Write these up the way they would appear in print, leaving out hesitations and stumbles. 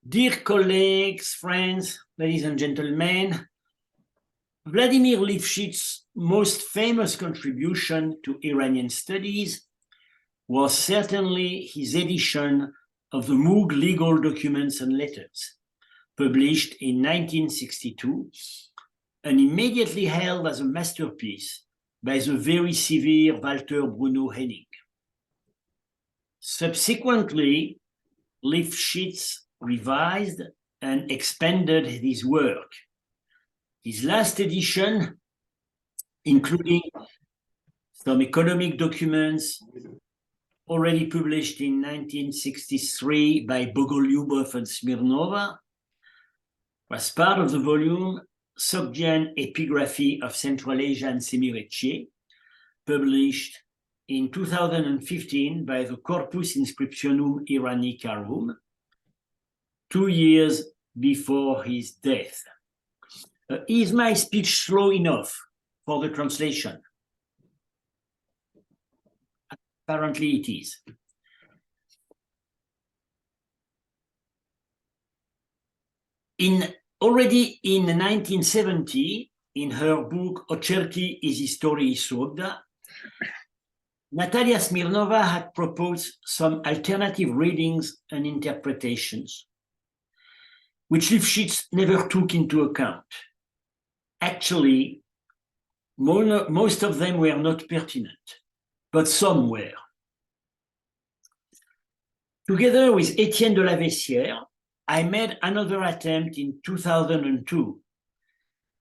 Dear colleagues, friends, ladies and gentlemen, Vladimir Lifshit's most famous contribution to Iranian studies was certainly his edition of the Moog Legal Documents and Letters, published in 1962, and immediately hailed as a masterpiece by the very severe Walter Bruno Henning. Subsequently, Lifshitz revised and expanded his work. His last edition, including some economic documents already published in 1963 by Bogolyubov and Smirnova, was part of the volume Sogdian Epigraphy of Central Asia and Semirecce, published in 2015 by the Corpus Inscriptionum Iranicarum, 2 years before his death. Is my speech slow enough for the translation? Apparently it is. Already in 1970, in her book Ocherki iz Historii Sogda, Natalia Smirnova had proposed some alternative readings and interpretations, which Lifshitz never took into account. Actually, most of them were not pertinent, but some were. Together with Étienne de la Vessière, I made another attempt in 2002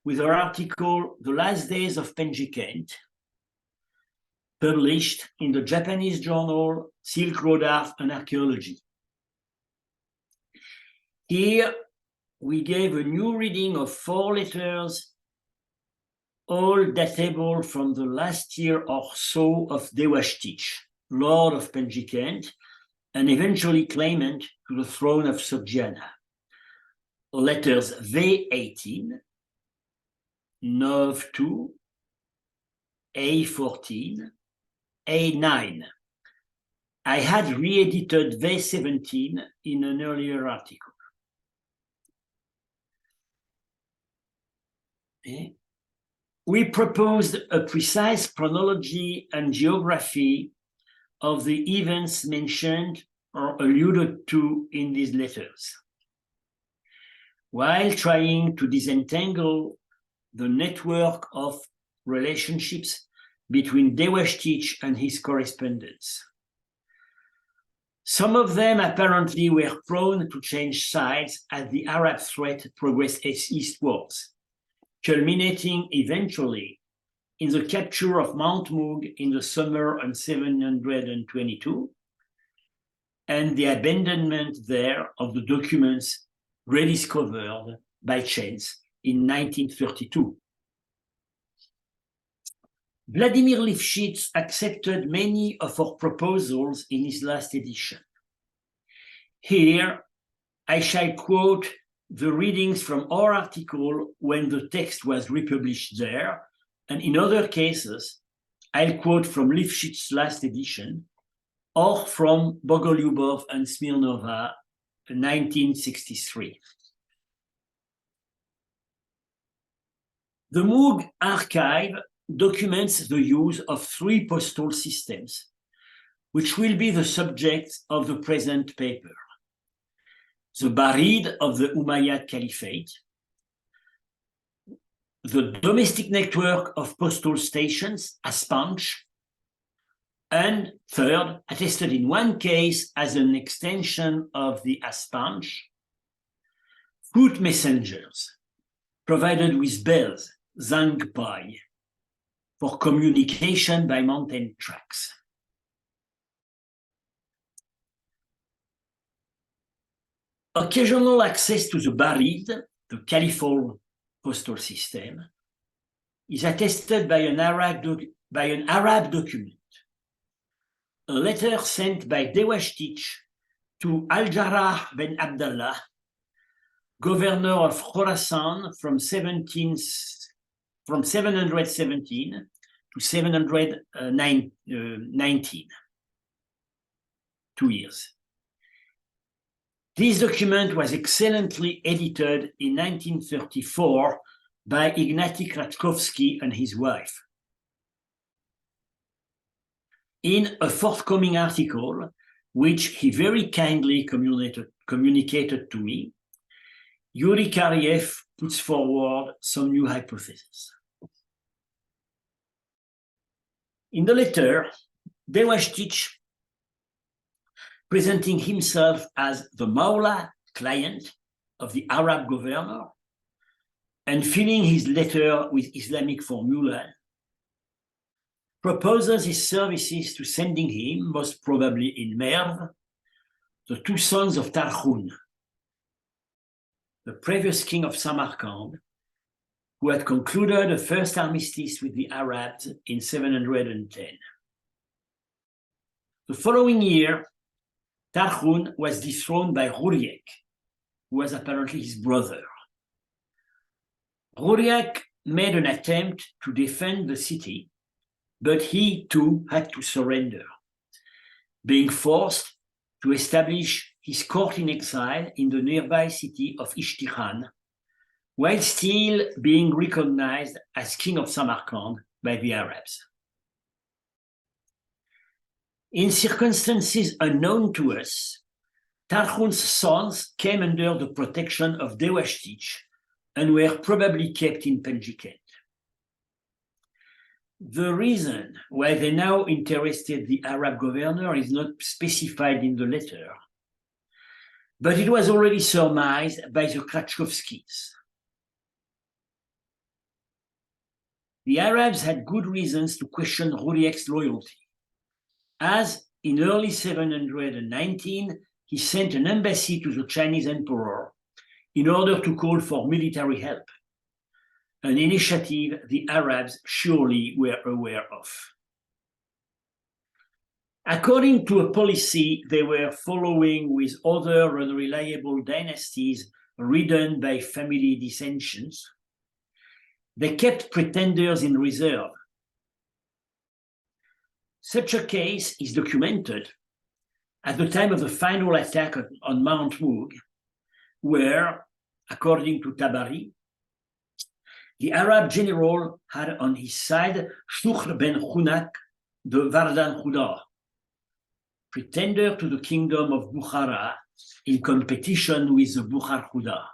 with her article, The Last Days of Penjikent, published in the Japanese journal Silk Road Art and Archaeology. Here, we gave a new reading of 4 letters, all datable from the last year or so of Dewashtich, Lord of Penjikent, and eventually claimant to the throne of Sogdiana. Letters V18, Nov2, A14, A9. I had re-edited V17 in an earlier article. We proposed a precise chronology and geography of the events mentioned or alluded to in these letters, while trying to disentangle the network of relationships between Dewashtich and his correspondents. Some of them apparently were prone to change sides as the Arab threat progressed eastwards, culminating eventually in the capture of Mount Moog in the summer of 722, and the abandonment there of the documents rediscovered by chance in 1932. Vladimir Lifshitz accepted many of our proposals in his last edition. Here, I shall quote the readings from our article when the text was republished there, and in other cases, I'll quote from Lifshitz's last edition or from Bogolyubov and Smirnova, 1963. The Moog archive documents the use of 3 postal systems, which will be the subject of the present paper. The Barid of the Umayyad Caliphate, the domestic network of postal stations, Aspanch, and third, attested in one case as an extension of the Aspanch, foot messengers provided with bells, zangpai, for communication by mountain tracks. Occasional access to the Barid, the caliphal postal system, is attested by an Arab document, a letter sent by Dewashtich to Al-Jarrah ben Abdallah, governor of Khorasan from 717 to 719, 2 years. This document was excellently edited in 1934 by Ignacy Kraczkowski and his wife. In a forthcoming article, which he very kindly communicated to me, Yuri Karyev puts forward some new hypotheses. In the letter, Dewashtich, presenting himself as the Maula client of the Arab governor and filling his letter with Islamic formula, proposes his services to sending him, most probably in Merv, the two sons of Tarkhun, the previous king of Samarkand, who had concluded a first armistice with the Arabs in 710. The following year, Tarkhun was dethroned by Hurriek, who was apparently his brother. Hurriek made an attempt to defend the city, but he too had to surrender, being forced to establish his court in exile in the nearby city of Ishtikhan, while still being recognized as king of Samarkand by the Arabs. In circumstances unknown to us, Tarkhun's sons came under the protection of Dewashtich and were probably kept in Penjikent. The reason why they now interested the Arab governor is not specified in the letter, but it was already surmised by the Kraczkowskis. The Arabs had good reasons to question Hurriek's loyalty, as in early 719, he sent an embassy to the Chinese emperor in order to call for military help, an initiative the Arabs surely were aware of. According to a policy they were following with other unreliable dynasties ridden by family dissensions, they kept pretenders in reserve. Such a case is documented at the time of the final attack on Mount Moog, where, according to Tabari, the Arab general had on his side Shukhr ben Khunak, the Vardan Khuda, pretender to the kingdom of Bukhara in competition with the Bukhar Khuda.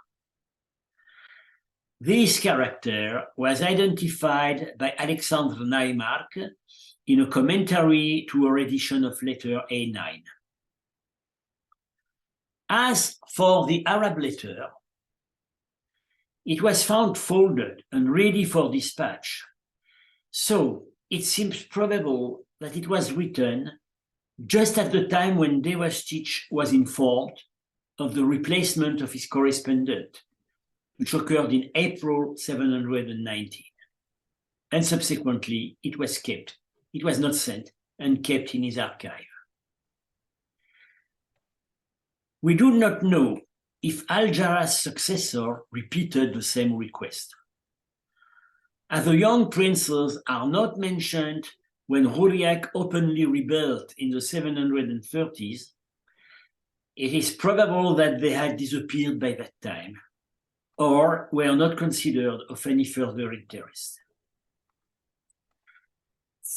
This character was identified by Alexandre Naimark in a commentary to our edition of letter A9. As for the Arab letter, it was found folded and ready for dispatch, so it seems probable that it was written just at the time when Dewashtich was informed of the replacement of his correspondent, which occurred in April 719. And subsequently, it was kept. It was not sent and kept in his archive. We do not know if Al-Jarrah's successor repeated the same request. As the young princes are not mentioned when Hurriek openly rebelled in the 730s, it is probable that they had disappeared by that time or were not considered of any further interest.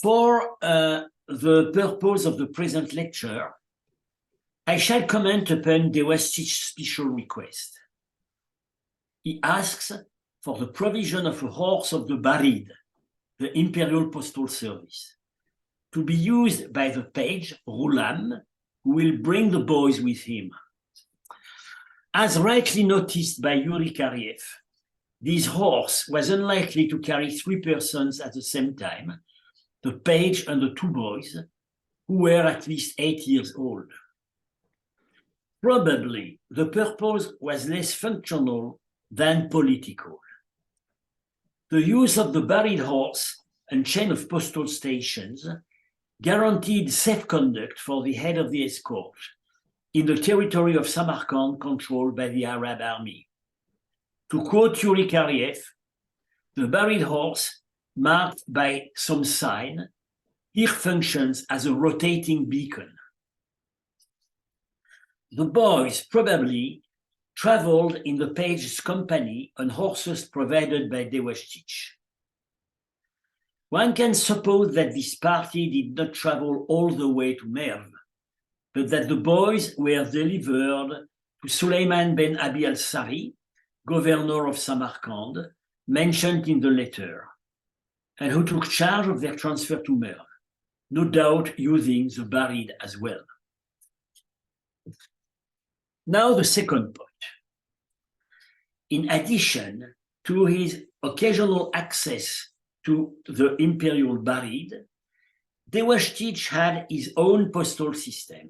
For the purpose of the present lecture, I shall comment upon Dewashtich special request. He asks for the provision of a horse of the Barid, the Imperial Postal Service, to be used by the page Rulam, who will bring the boys with him. As rightly noticed by Yuri Karyev, this horse was unlikely to carry 3 persons at the same time, the page and the 2 boys, who were at least 8 years old. Probably the purpose was less functional than political. The use of the Barid horse and chain of postal stations guaranteed safe conduct for the head of the escort in the territory of Samarkand controlled by the Arab army. To quote Yuri Karyev, the Barid horse, marked by some sign, here functions as a rotating beacon. The boys probably traveled in the page's company on horses provided by Dewashtich. One can suppose that this party did not travel all the way to Merv, but that the boys were delivered to Suleiman ben Abi al-Sari, governor of Samarkand, mentioned in the letter, and who took charge of their transfer to Merv, no doubt using the Barid as well. Now the second point. In addition to his occasional access to the imperial Barid, Dewashtich had his own postal system,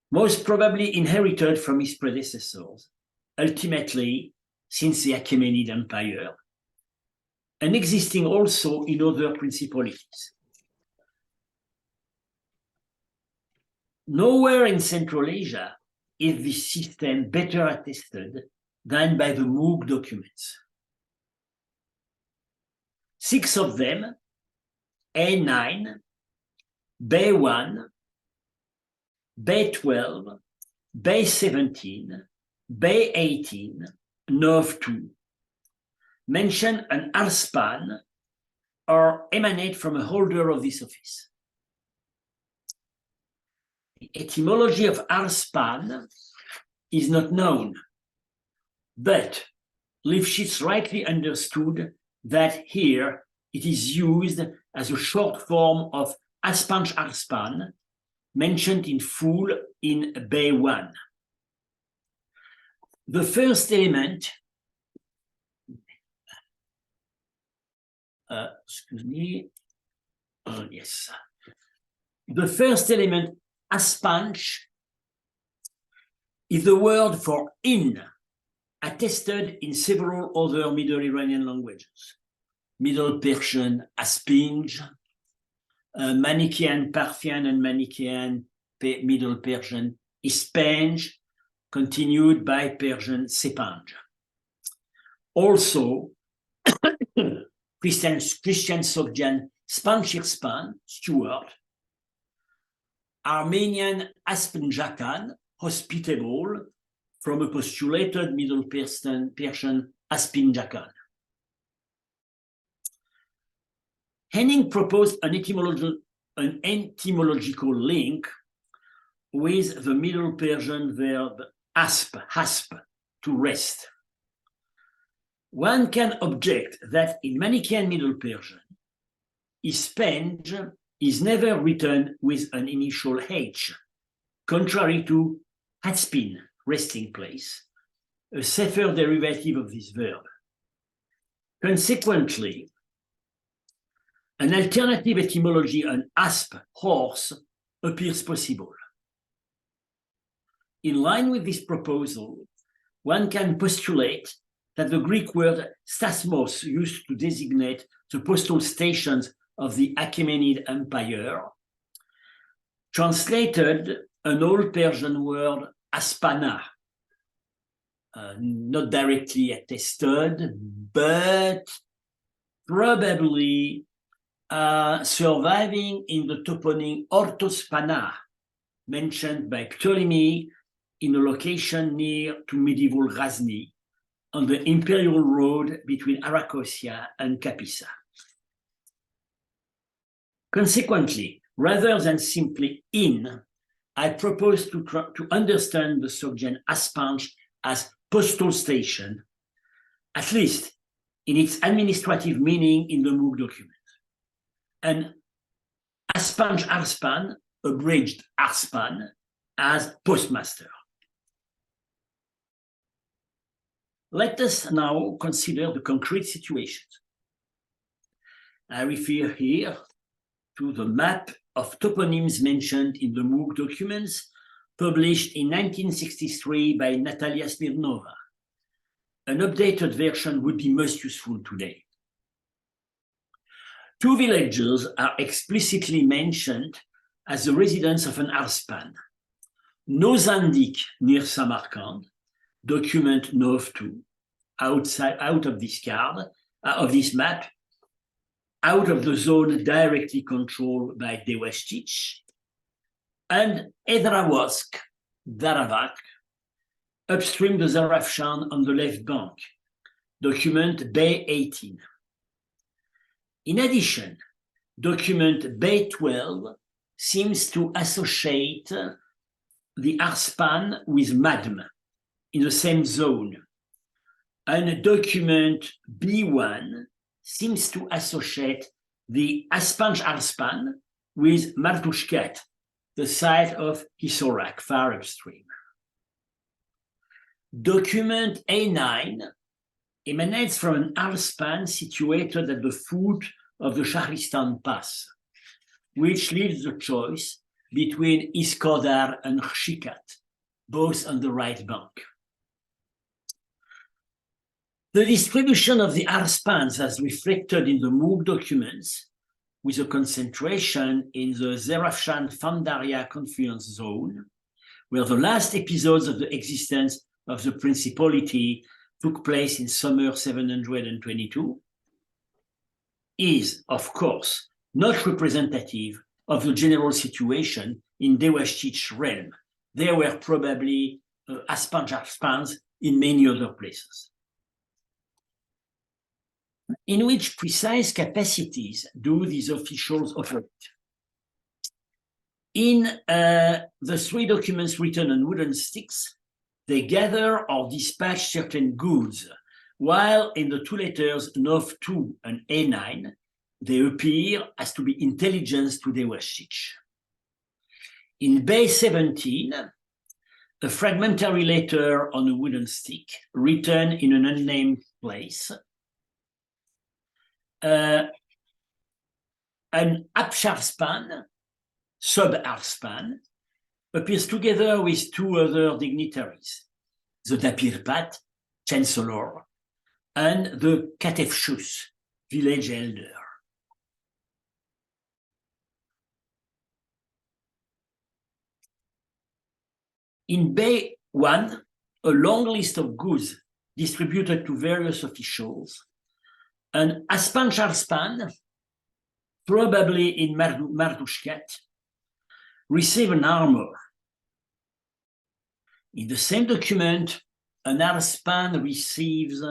most probably inherited from his predecessors, ultimately since the Achaemenid Empire, and existing also in other principalities. Nowhere in Central Asia is this system better attested than by the Moog documents. 6 of them, A9, B1, B12, B17, B18, NOV2, mention an Arspan or emanate from a holder of this office. The etymology of Arspan is not known, but Lifshitz rightly understood that here it is used as a short form of Aspanch Arspan, mentioned in full in B1. The first element, yes. The first element, Aspanch, is the word for in, attested in several other Middle Iranian languages. Middle Persian, Aspinj, Manichaean Parthian and Manichaean Middle Persian, Ispanj, continued by Persian Sepanj. Also, Christian Sogdian Spanchirspan, Stewart, Armenian Aspenjakan, hospitable, from a postulated Middle Persian Aspinjakan. Henning proposed an etymological link with the Middle Persian verb asp, hasp, to rest. One can object that in Manichaean Middle Persian, Ispanj is never written with an initial H, contrary to Hatspin, resting place, a Sefer derivative of this verb. Consequently, an alternative etymology, an asp, horse, appears possible. In line with this proposal, one can postulate that the Greek word stasmos, used to designate the postal stations of the Achaemenid Empire, translated an Old Persian word aspana, not directly attested, but probably surviving in the toponym Ortospana, mentioned by Ptolemy in a location near to medieval Ghazni, on the imperial road between Arachosia and Capissa. Consequently, rather than simply in, I propose to understand the Sogdian Aspanj as postal station, at least in its administrative meaning in the Moog document. And Aspanj Arspan, abridged Arspan, as postmaster. Let us now consider the concrete situations. I refer here to the map of toponyms mentioned in the Moog documents published in 1963 by Natalia Smirnova. An updated version would be most useful today. 2 villages are explicitly mentioned as the residence of an Arspan. Nozandik near Samarkand, document NOV2, out of this card, of this map, out of the zone directly controlled by Dewashtich, and Edrawosk Daravak, upstream the Zarafshan on the left bank, document Bay 18. In addition, document Bay 12 seems to associate the Arspan with Madm in the same zone, and document B1 seems to associate the Aspanj-Arspan with Martushket, the site of Hisorak, far upstream. Document A9 emanates from an Arspan situated at the foot of the Shahristan Pass, which leaves the choice between Iskodar and Khshikat, both on the right bank. The distribution of the Arspans as reflected in the MOOC documents, with a concentration in the Zerafshan-Fandaria confluence zone, where the last episodes of the existence of the Principality took place in summer 722, is, of course, not representative of the general situation in Dewashich realm. There were probably Aspanj-Arspans in many other places. In which precise capacities do these officials operate? In the three documents written on wooden sticks, they gather or dispatch certain goods, while in the two letters Nov 2 and A9, they appear as to be intelligence to Dewashich. In Bay 17, a fragmentary letter on a wooden stick, written in an unnamed place, an Apsharspan, sub-Arspan, appears together with two other dignitaries, the Dapirpat, chancellor, and the Katefshus, village elder. In Bay 1, a long list of goods distributed to various officials, and Aspan-Arspan, probably in Mardushket, receive an armor. In the same document, an Arspan receives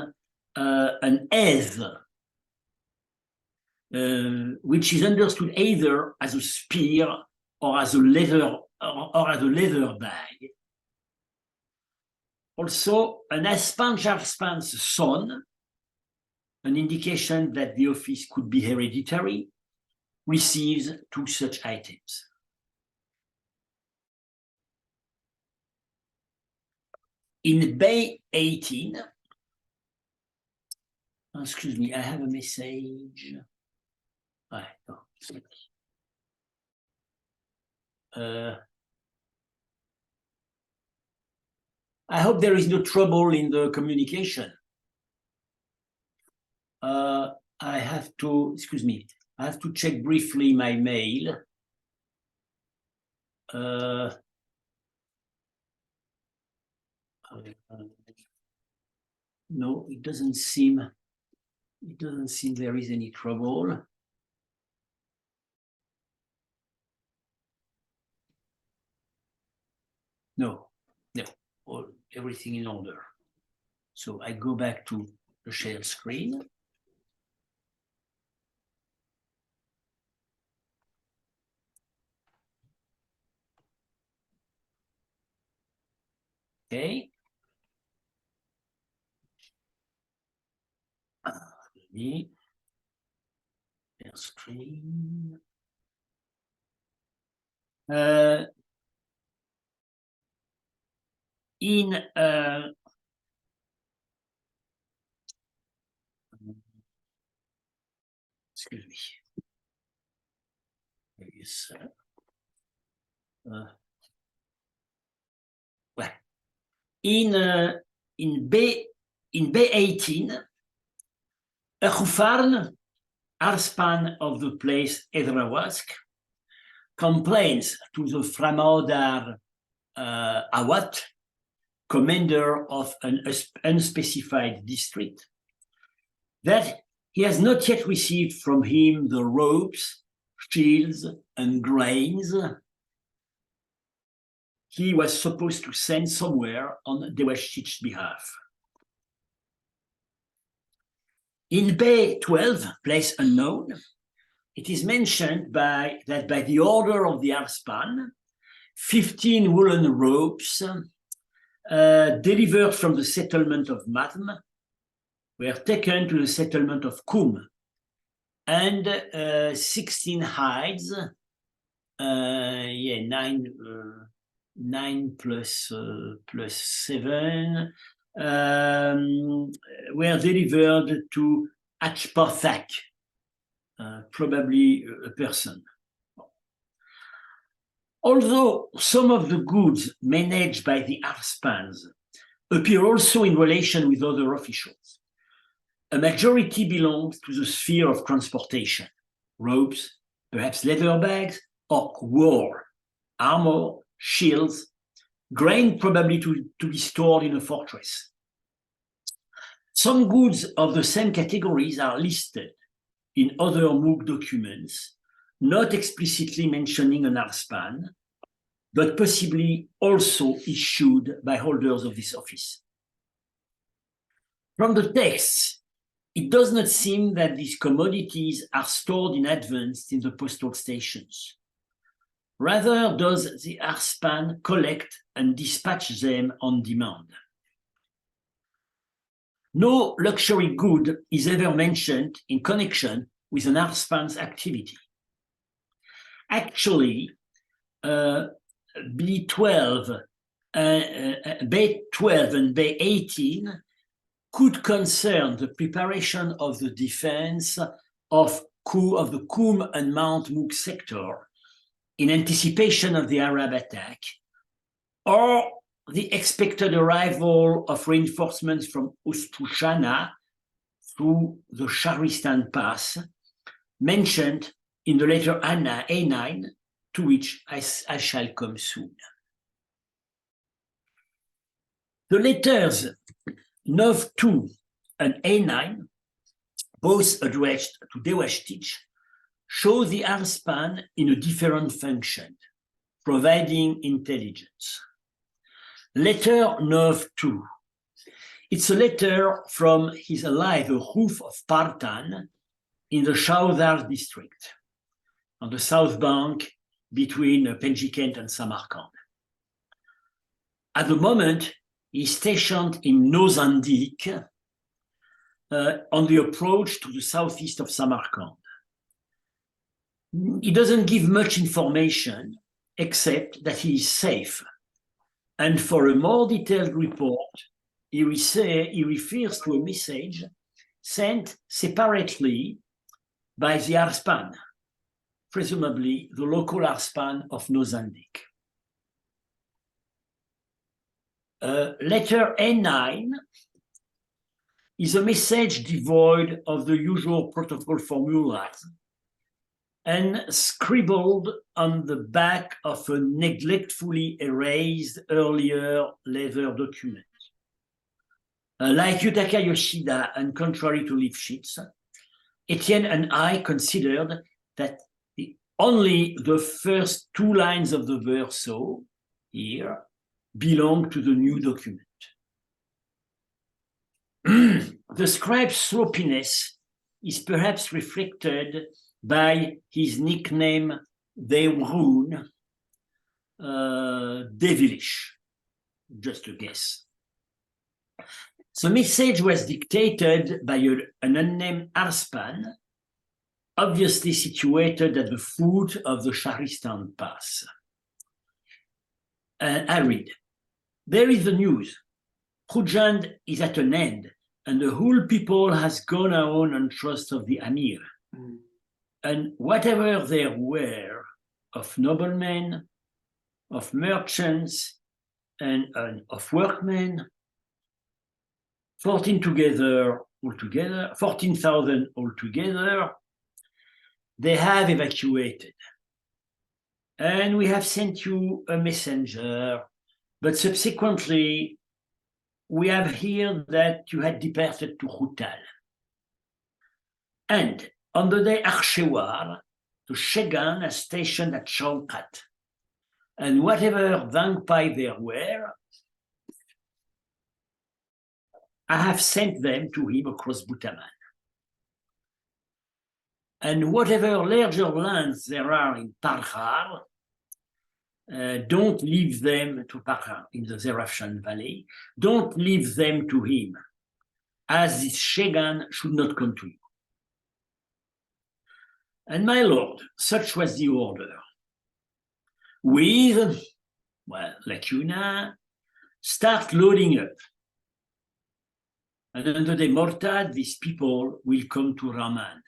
an Ez, which is understood either as a spear or as a leather bag. Also, an Aspan-Arspan's son, an indication that the office could be hereditary, receives two such items. In Bay 18, excuse me, I have a message. I hope there is no trouble in the communication. I have to, excuse me, I have to check briefly my mail. No, it doesn't seem there is any trouble. No, everything in order. So I go back to the share screen. Okay. Share screen. Excuse me. Yes. Well, in Bay 18, a Khufarn, Arspan of the place Edrawask, complains to the Framodar Awat, commander of an unspecified district, that he has not yet received from him the ropes, shields, and grains he was supposed to send somewhere on Dewashtich's behalf. In Bay 12, place unknown, it is mentioned that by the order of the Arspan, 15 woolen ropes delivered from the settlement of Matm were taken to the settlement of Kum, and 16 hides, nine plus 7, were delivered to Achpathak, probably a person. Although some of the goods managed by the Arspans appear also in relation with other officials, a majority belongs to the sphere of transportation: ropes, perhaps leather bags, or war, armor, shields, grain probably to be stored in a fortress. Some goods of the same categories are listed in other MOOC documents, not explicitly mentioning an Arspan, but possibly also issued by holders of this office. From the texts, it does not seem that these commodities are stored in advance in the postal stations. Rather, does the Arspan collect and dispatch them on demand. No luxury good is ever mentioned in connection with an Arspan's activity. Actually, B12, B12 and B18 could concern the preparation of the defense of the Qum and Mount Mook sector in anticipation of the Arab attack, or the expected arrival of reinforcements from Ustushana through the Sharistan Pass, mentioned in the letter A9, to which I shall come soon. The letters 9-2 and A9, both addressed to Dewashtich, show the Arspan in a different function, providing intelligence. Letter 9-2. It's a letter from his ally, the Roof of Partan, in the Shaudar district, on the south bank between Penjikent and Samarkand. At the moment, he's stationed in Nozandik, on the approach to the southeast of Samarkand. He doesn't give much information, except that he is safe. And for a more detailed report, he refers to a message sent separately by the Arspan, presumably the local Arspan of Nozandik. Letter A9 is a message devoid of the usual protocol formulas and scribbled on the back of a neglectfully erased earlier leather document. Like Yutaka Yoshida and contrary to Lifshitz, Etienne and I considered that only the first 2 lines of the verso here belong to the new document. The scribe's sloppiness is perhaps reflected by his nickname Devrun, devilish, just a guess. The message was dictated by an unnamed Arspan, obviously situated at the foot of the Sharistan Pass. I read, "There is the news. Khujand is at an end, and the whole people has gone on trust of the Amir. And whatever there were of noblemen, of merchants, and of workmen, 14,000 altogether, they have evacuated. And we have sent you a messenger, but subsequently we have heard that you had departed to Khutal. And on the day Arshewar, the Shegan is stationed at Shawkat. And whatever Zangpai there were, I have sent them to him across Butaman. And whatever larger lands there are in Parhar, don't leave them to Parhar in the Zerafshan Valley. Don't leave them to him, as this Shegan should not come to you. And my lord, such was the order. With, well, lacuna, start loading up. And under the Mortad, these people will come to Raman.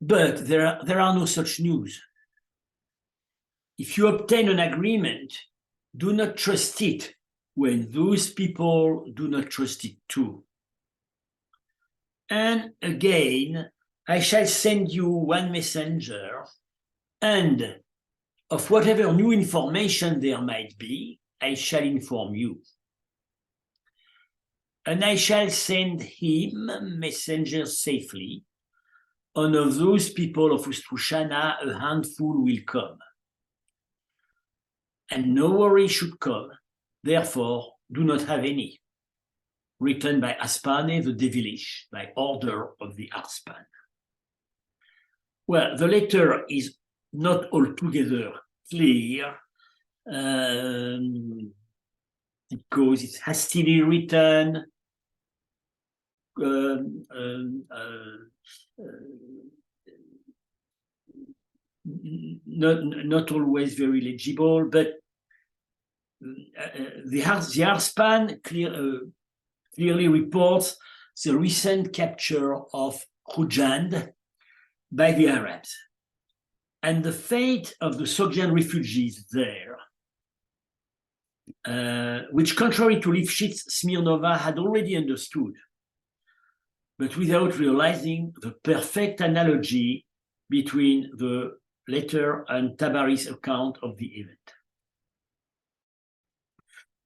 But there are no such news. If you obtain an agreement, do not trust it when those people do not trust it too. And again, I shall send you one messenger, and of whatever new information there might be, I shall inform you. And I shall send him messengers safely. And of those people of Ustrushana, a handful will come. And no worry should come, therefore do not have any. Written by Aspane the Devilish, by order of the Arspan. Well, the letter is not altogether clear because it's hastily written, not always very legible, but the Arspan clearly reports the recent capture of Khujand by the Arabs and the fate of the Sogdian refugees there, which, contrary to Lifshitz, Smirnova had already understood, but without realizing the perfect analogy between the letter and Tabari's account of the event.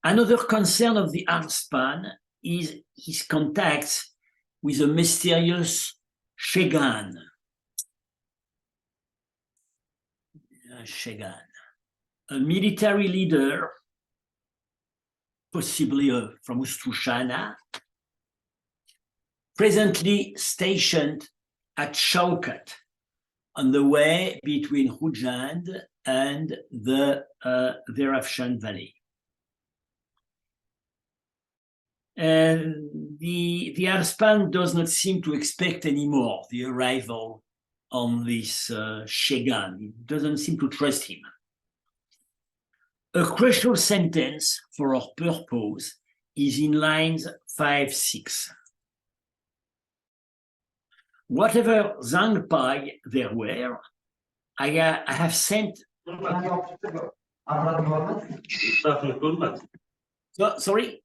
Another concern of the Arspan is his contacts with a mysterious Shegan. Shegan, a military leader, possibly from Ustrushana, presently stationed at Shaukat, on the way between Khujand and the Zerafshan Valley. And the Arspan does not seem to expect anymore the arrival on this Shegan. It doesn't seem to trust him. A crucial sentence for our purpose is in lines 5-6. Whatever Zangpai there were, I have sent. Sorry?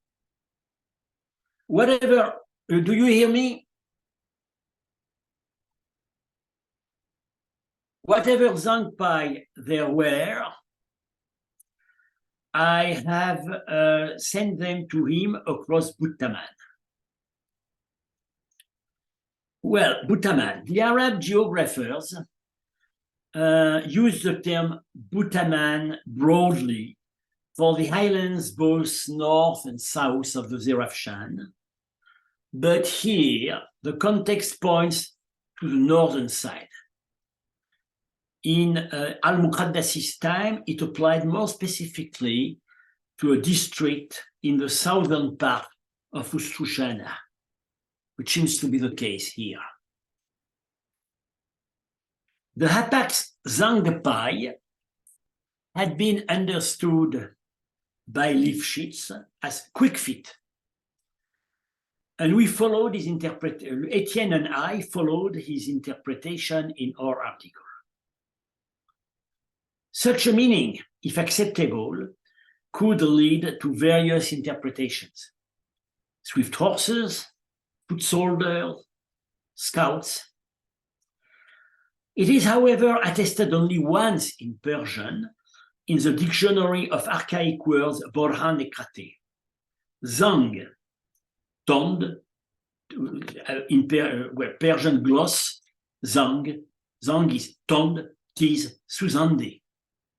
Whatever, do you hear me? Whatever Zangpai there were, I have sent them to him across Butaman. Well, Butaman, the Arab geographers use the term Butaman broadly for the highlands both north and south of the Zerafshan. But here, the context points to the northern side. In Al-Muqaddasi's time, it applied more specifically to a district in the southern part of Ustrushana, which seems to be the case here. The Hapax Zangpai had been understood by Lifshitz as quick fit. And we followed his interpretation, Etienne and I followed his interpretation in our article. Such a meaning, if acceptable, could lead to various interpretations. Swift horses, foot soldiers, scouts. It is, however, attested only once in Persian in the Dictionary of Archaic Words, Borhan Ekrate. Zang, tond, in Persian gloss, zang is tond, tis suzande.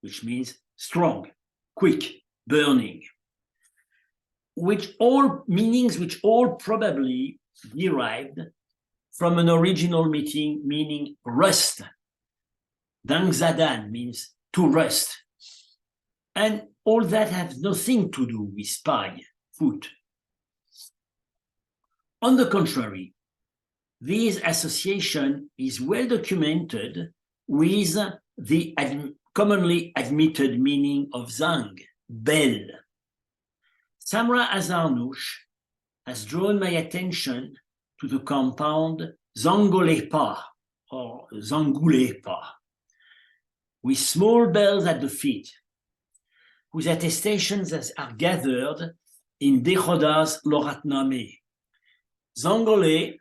which means strong, quick, burning, which all meanings which all probably derived from an original meaning rust. Dangzadan means to rust. And all that has nothing to do with spy, food. On the contrary, this association is well documented with the commonly admitted meaning of zang, bell. Samra Azarnouch has drawn my attention to the compound zangolepa or zangulepa, with small bells at the feet, whose attestations are gathered in Dehoda's Loratname. Zangole,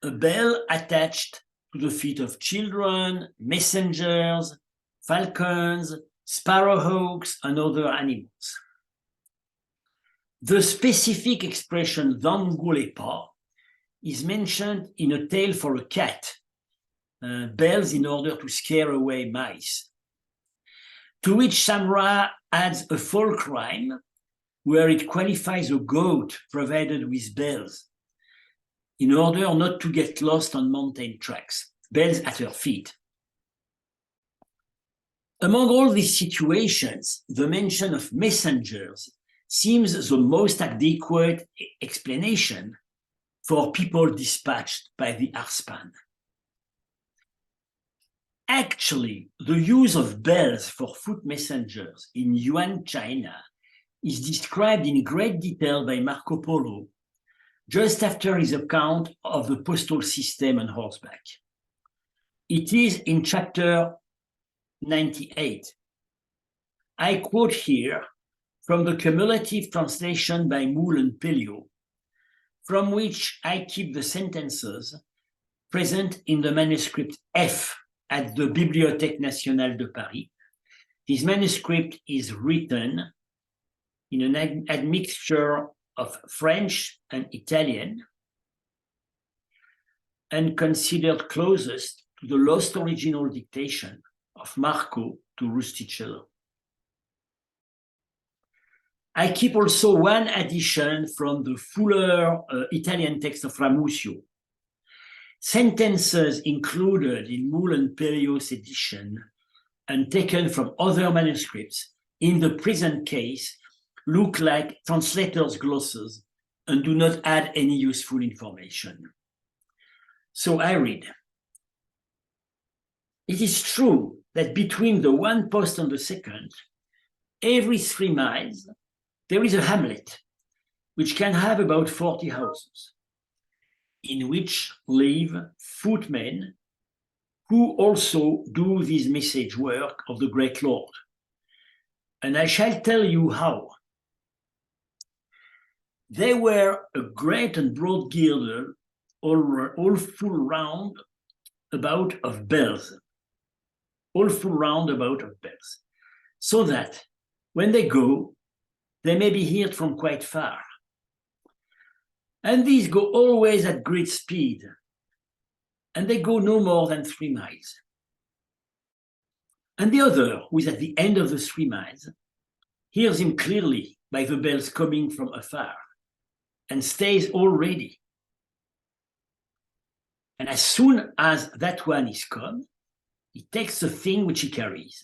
a bell attached to the feet of children, messengers, falcons, sparrowhawks, and other animals. The specific expression zangulepa is mentioned in a tale for a cat, bells in order to scare away mice, to which Samra adds a folk rhyme where it qualifies a goat provided with bells in order not to get lost on mountain tracks, bells at her feet. Among all these situations, the mention of messengers seems the most adequate explanation for people dispatched by the Arspan. Actually, the use of bells for foot messengers in Yuan, China is described in great detail by Marco Polo just after his account of the postal system on horseback. It is in chapter 98. I quote here from the cumulative translation by Moule and Pelliot, from which I keep the sentences present in the manuscript F at the Bibliothèque Nationale de Paris. This manuscript is written in an admixture of French and Italian and considered closest to the lost original dictation of Marco to Rustichello. I keep also one addition from the fuller Italian text of Ramusio. Sentences included in Moule and Pelliot's edition and taken from other manuscripts in the present case look like translators' glosses and do not add any useful information. So I read. It is true that between the one post and the second, every 3 miles, there is a hamlet, which can have about 40 houses, in which live footmen who also do this message work of the great Lord. And I shall tell you how. They were a great and broad girdle, all full round about of bells, all full round about of bells, so that when they go, they may be heard from quite far. And these go always at great speed, and they go no more than 3 miles. And the other, who is at the end of the 3 miles, hears him clearly by the bells coming from afar, and stays all ready. And as soon as that one is come, he takes the thing which he carries,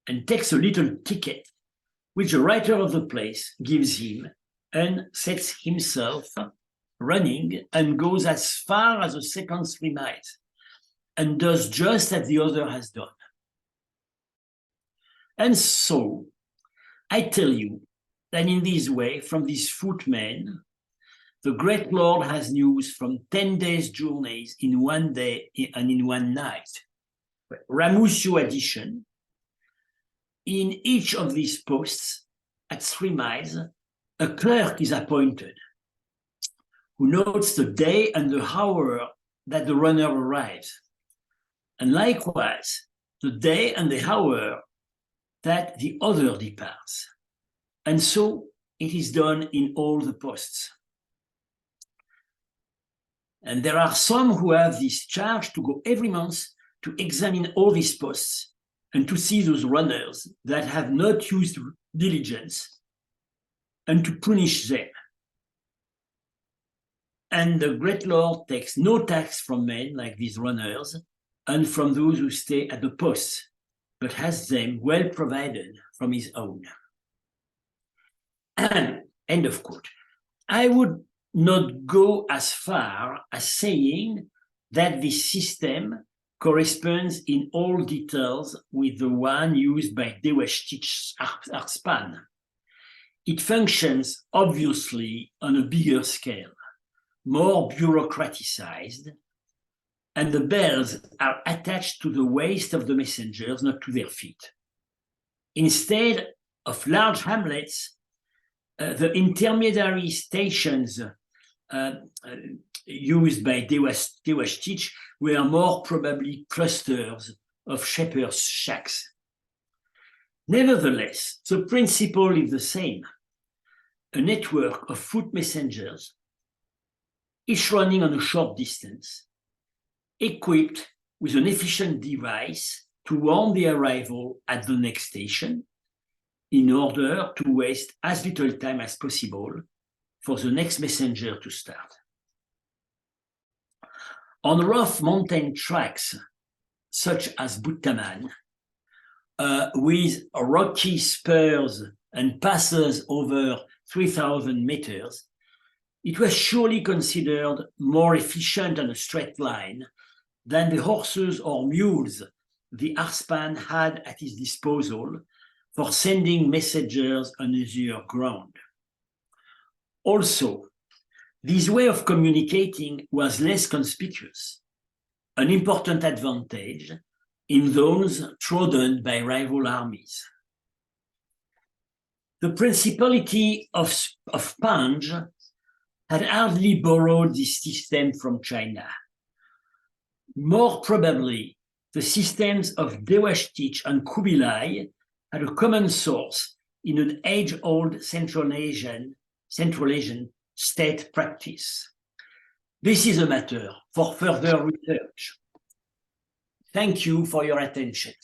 and takes a little ticket, which the writer of the place gives him, and sets himself running and goes as far as the second 3 miles, and does just as the other has done. And so, I tell you that in this way, from these footmen, the great Lord has news from 10 days' journeys in 1 day and in 1 night. Ramusio addition, in each of these posts at 3 miles, a clerk is appointed who notes the day and the hour that the runner arrives, and likewise the day and the hour that the other departs. And so it is done in all the posts. And there are some who have this charge to go every month to examine all these posts and to see those runners that have not used diligence and to punish them. And the great Lord takes no tax from men like these runners and from those who stay at the posts, but has them well provided from his own. And end of quote. I would not go as far as saying that this system corresponds in all details with the one used by Dewey-Stich Arspan. It functions obviously on a bigger scale, more bureaucratized, and the bells are attached to the waist of the messengers, not to their feet. Instead of large hamlets, the intermediary stations used by Dewey-Stich were more probably clusters of shepherds' shacks. Nevertheless, the principle is the same. A network of foot messengers, each running on a short distance, equipped with an efficient device to warn the arrival at the next station in order to waste as little time as possible for the next messenger to start. On rough mountain tracks, such as Buttaman, with rocky spurs and passes over 3,000 meters, it was surely considered more efficient on a straight line than the horses or mules the Arspan had at his disposal for sending messengers on easier ground. Also, this way of communicating was less conspicuous, an important advantage in zones trodden by rival armies. The Principality of Panj had hardly borrowed this system from China. More probably, the systems of Dewey-Stich and Kubilai had a common source in an age-old Central Asian state practice. This is a matter for further research. Thank you for your attention.